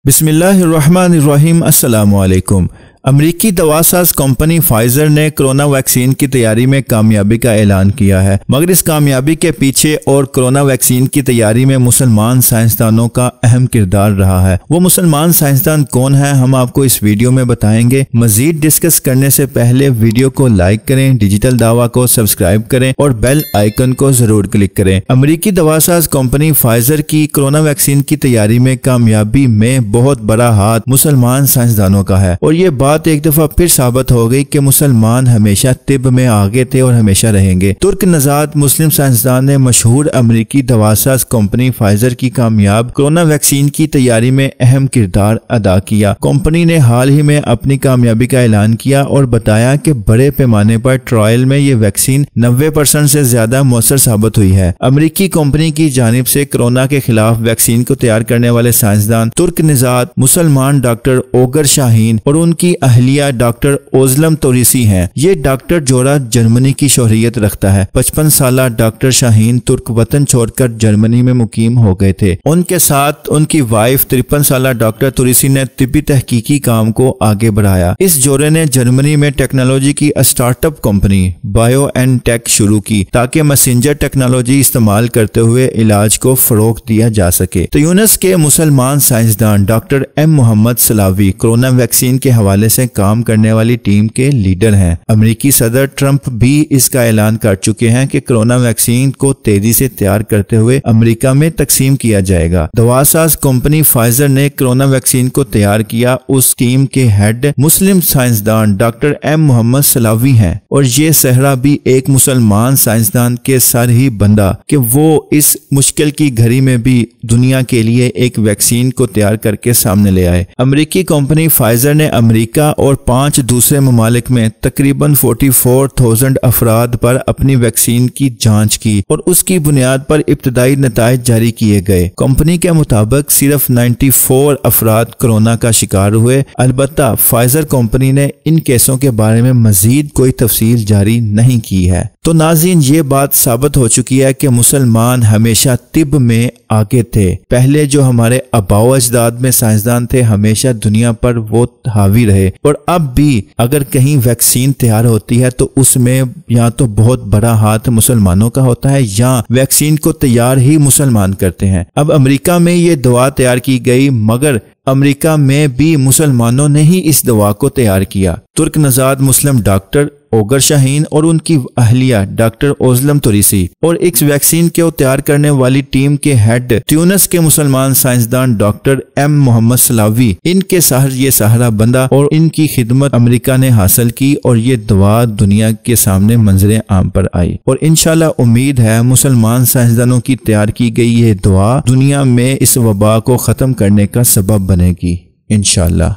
बिस्मिल्लाहिर्रहमानिर्रहीम। अस्सलामु अलैकुम। अमरीकी दवासाज कंपनी फाइजर ने कोरोना वैक्सीन की तैयारी में कामयाबी का ऐलान किया है, मगर इस कामयाबी के पीछे और कोरोना वैक्सीन की तैयारी में मुसलमान साइंसदानों का अहम किरदार रहा है। वो मुसलमान साइंसदान कौन है, हम आपको इस वीडियो में बताएंगे। मजीद डिस्कस करने से पहले वीडियो को लाइक करें, डिजिटल दावा को सब्सक्राइब करें और बेल आइकन को जरूर क्लिक करें। अमरीकी दवासाज कंपनी फाइजर की कोरोना वैक्सीन की तैयारी में कामयाबी में बहुत बड़ा हाथ मुसलमान साइंसदानों का है और ये बात एक दफा फिर साबित हो गई कि मुसलमान हमेशा तिब में आगे थे और हमेशा रहेंगे। तुर्क नजाद मुस्लिम साइंसदान ने मशहूर अमरीकी दवासाज कंपनी फाइजर की कामयाब कोरोना वैक्सीन की तैयारी में अहम किरदार अदा किया। कंपनी ने हाल ही में अपनी कामयाबी का ऐलान किया और बताया कि बड़े पैमाने पर ट्रायल में ये वैक्सीन 90% से ज्यादा मौसर साबित हुई है। अमरीकी कंपनी की जानिब से कोरोना के खिलाफ वैक्सीन को तैयार करने वाले साइंसदान तुर्क निजाद मुसलमान डॉक्टर ओगर शाहीन और उनकी अहलिया डॉक्टर ओजलम तोरिसी हैं। ये डॉक्टर जोड़ा जर्मनी की शोहरियत रखता है। 55 साल डॉक्टर शाहीन तुर्क वतन छोड़कर जर्मनी में मुकीम हो गए थे। उनके साथ उनकी वाइफ 53 साल डॉक्टर तोरिसी ने तिब्बी तहकीकी काम को आगे बढ़ाया। इस जोड़े ने जर्मनी में टेक्नोलॉजी की startup company bio and tech शुरू की ताकि मैसेंजर टेक्नोलॉजी इस्तेमाल करते हुए इलाज को फरोग दिया जा सके। तो यूनस के मुसलमान साइंसदान doctor M Mohammad Salawi corona vaccine के हवाले से काम करने वाली टीम के लीडर हैं। अमेरिकी सदर ट्रंप भी इसका ऐलान कर चुके हैं कि कोरोना वैक्सीन को तेजी से तैयार करते हुए अमेरिका में तकसीम किया जाएगा। दवासाज कंपनी फाइजर ने कोरोना वैक्सीन को तैयार किया। उस टीम के हेड मुस्लिम साइंसदान डॉक्टर एम मोहम्मद सलावी हैं और ये सहरा भी एक मुसलमान साइंसदान के सर ही बंदा कि वो इस मुश्किल की घड़ी में भी दुनिया के लिए एक वैक्सीन को तैयार करके सामने ले आए। अमेरिकी कंपनी फाइजर ने अमेरिका और 5 दूसरे ममालिक में तकरीबन 44,000 अफराद पर अपनी वैक्सीन की जांच की और उसकी बुनियाद पर इब्तदाई नताइज जारी किए गए। कंपनी के मुताबिक सिर्फ 94 अफराद कोरोना का शिकार हुए। अलबत्ता फाइजर कंपनी ने इन केसों के बारे में मजीद कोई तफसील जारी नहीं की है। तो नाज़रीन, ये बात साबित हो चुकी है कि मुसलमान हमेशा तिब में आगे थे। पहले जो हमारे आबाओ अजदाद में साइंसदान थे हमेशा दुनिया पर वो हावी रहे और अब भी अगर कहीं वैक्सीन तैयार होती है तो उसमें या तो बहुत बड़ा हाथ मुसलमानों का होता है या वैक्सीन को तैयार ही मुसलमान करते हैं। अब अमेरिका में ये दवा तैयार की गई मगर अमेरिका में भी मुसलमानों ने ही इस दवा को तैयार किया। तुर्क नजाद मुस्लिम डॉक्टर ओगर शाहीन और उनकी अहलिया डॉक्टर ओजलम तोरिसी और इस वैक्सीन को तैयार करने वाली टीम के हेड ट्यूनिस के मुसलमान साइंसदान डॉक्टर एम मोहम्मद सलावी, इनके ये सहारा बंदा और इनकी खिदमत अमेरिका ने हासिल की और ये दवा दुनिया के सामने मंजरे आम पर आई और इंशाल्लाह उम्मीद है मुसलमान साइंसदानों की तैयार की गई ये दवा दुनिया में इस वबा को खत्म करने का सबब बनेगी इंशाल्लाह।